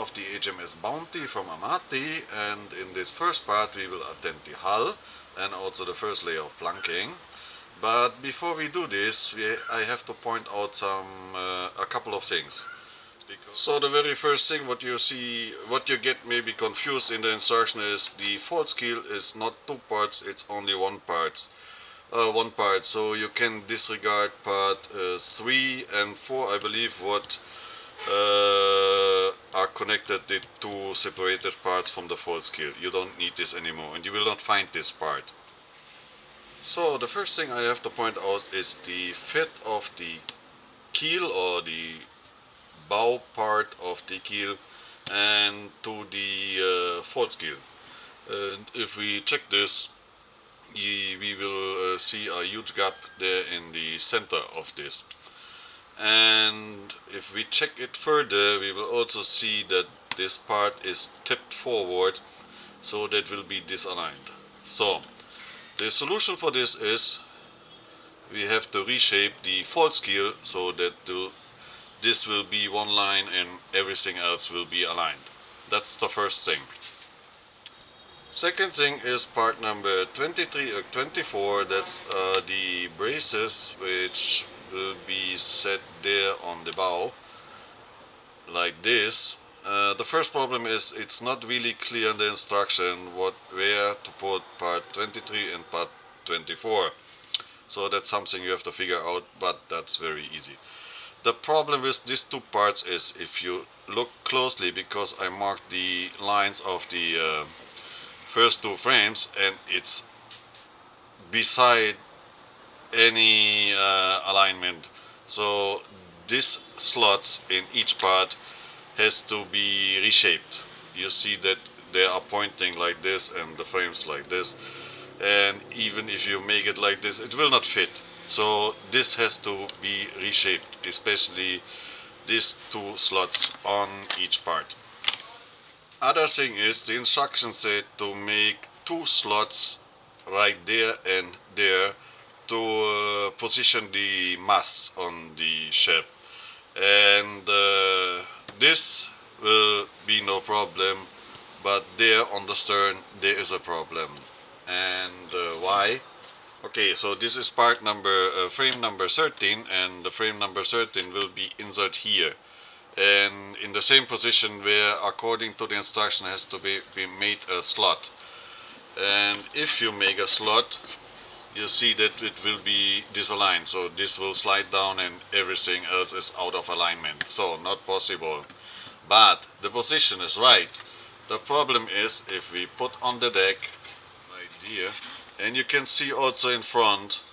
of the HMS Bounty from Amati, and in this first part we will attend the hull and also the first layer of planking. But before we do this, I have to point out a couple of things. So the very first thing what you get maybe confused in the instruction is the false keel is not two parts, it's only one part. So you can disregard part 3 and 4, I believe, what are connected the two separated parts from the false keel. You don't need this anymore, and you will not find this part. So the first thing I have to point out is the fit of the keel, or the bow part of the keel, and to the false keel. And if we check this, we will see a huge gap there in the center of this. And if we check it further, we will also see that this part is tipped forward, so that will be disaligned. So the solution for this is we have to reshape the false keel so that this will be one line and everything else will be aligned. That's the first thing. Second thing is part number 23 or 24, that's the braces which will be set there on the bow, like this. The first problem is it's not really clear in the instruction where to put part 23 and part 24. So that's something you have to figure out, but that's very easy. The problem with these two parts is, if you look closely, because I marked the lines of the first two frames and it's beside any alignment, so these slots in each part has to be reshaped. You see that they are pointing like this and the frames like this, and even if you make it like this, it will not fit. So this has to be reshaped, especially these two slots on each part. Other thing is, the instructions say to make two slots right there and there to position the masts on the ship, and this will be no problem, but there on the stern there is a problem. And why? Okay, so this is part number frame number 13, and the frame number 13 will be inserted here and in the same position where, according to the instruction, has to be made a slot. And if you make a slot, you see that it will be disaligned, so this will slide down and everything else is out of alignment, so not possible. But the position is right. The problem is, if we put on the deck right here, and you can see also in front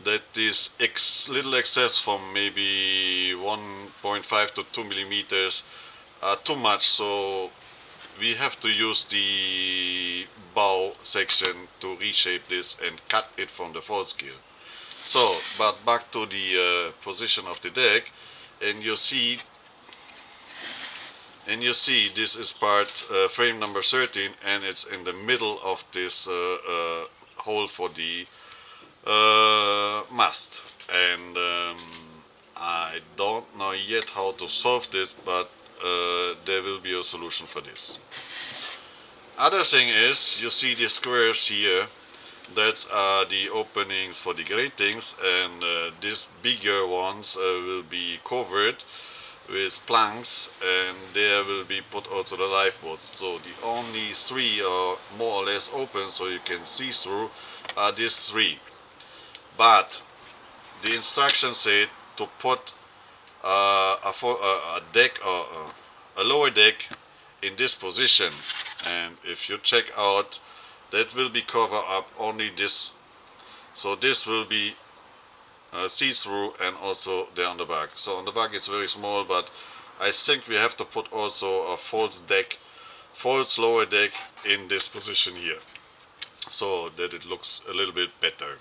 that this little excess from maybe 1.5 to 2 millimeters are too much, so we have to use the bow section to reshape this and cut it from the false keel. So, but back to the position of the deck, and you see this is part frame number 13, and it's in the middle of this hole for the mast, and I don't know yet how to solve this, but there will be a solution for this. Other thing is, you see the squares here, that's the openings for the gratings, and these bigger ones will be covered with planks, and there will be put also the lifeboats. So the only three are more or less open, so you can see through, are these three. But the instructions say to put a deck, or a lower deck, in this position, and if you check out, that will be covered up only this, so this will be see-through, and also there on the back. So on the back it's very small, but I think we have to put also a false lower deck in this position here, so that it looks a little bit better.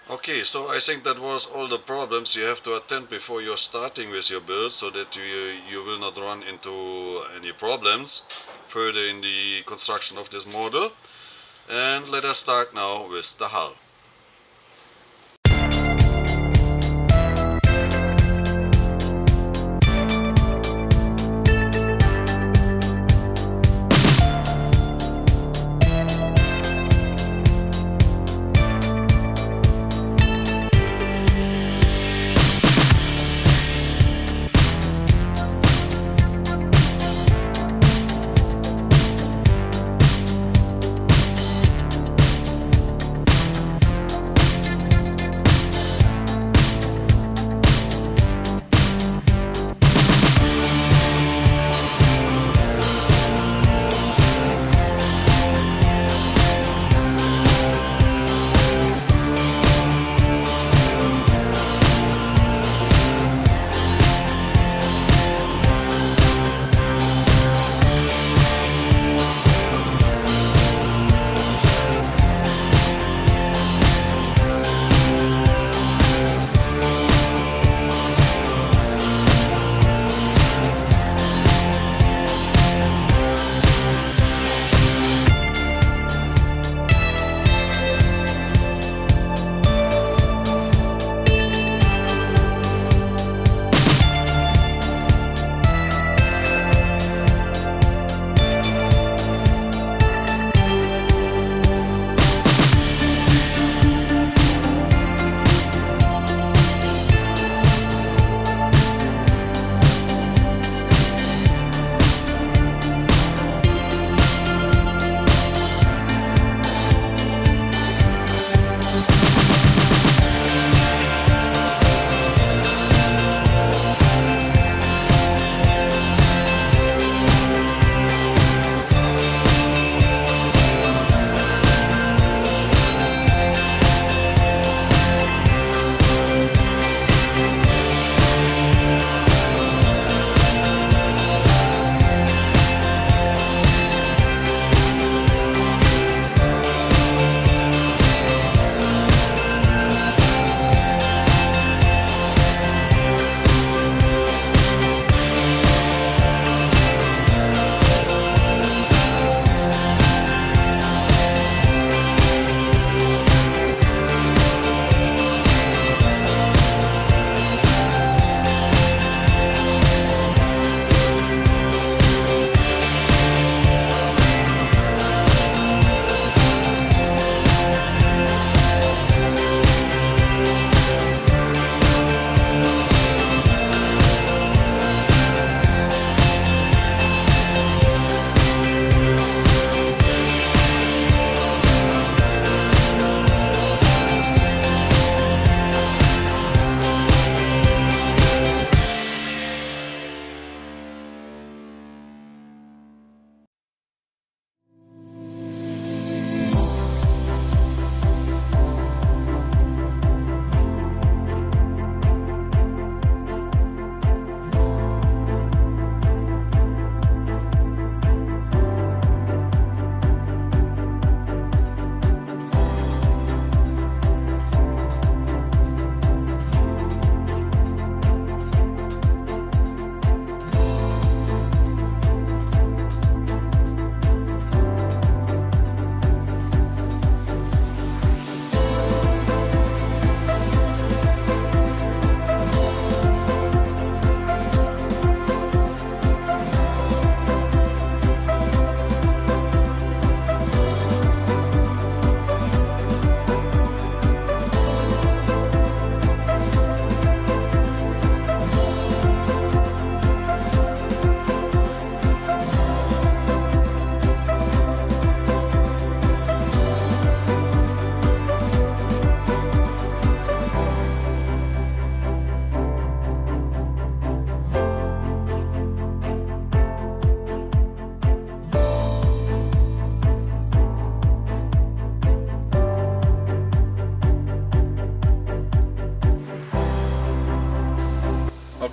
Okay, so I think that was all the problems you have to attend before you're starting with your build, so that you will not run into any problems further in the construction of this model. And let us start now with the hull.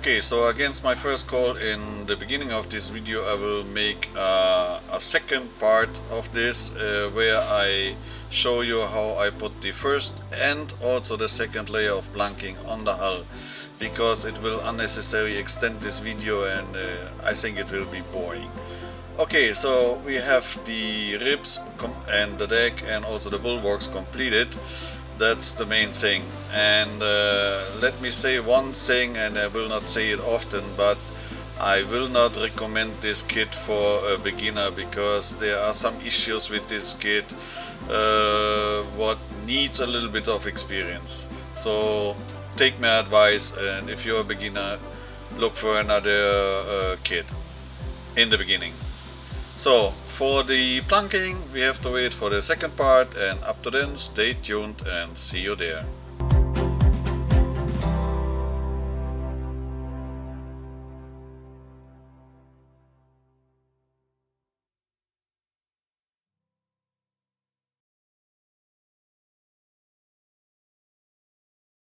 Okay, so against my first call in the beginning of this video, I will make a second part of this where I show you how I put the first and also the second layer of blanking on the hull, because it will unnecessarily extend this video and I think it will be boring. Okay, so we have the ribs and the deck and also the bulwarks completed. That's the main thing. And let me say one thing, and I will not say it often, but I will not recommend this kit for a beginner, because there are some issues with this kit what needs a little bit of experience. So take my advice, and if you're a beginner, look for another kit in the beginning. So for the planking, we have to wait for the second part, and up to then, stay tuned and see you there.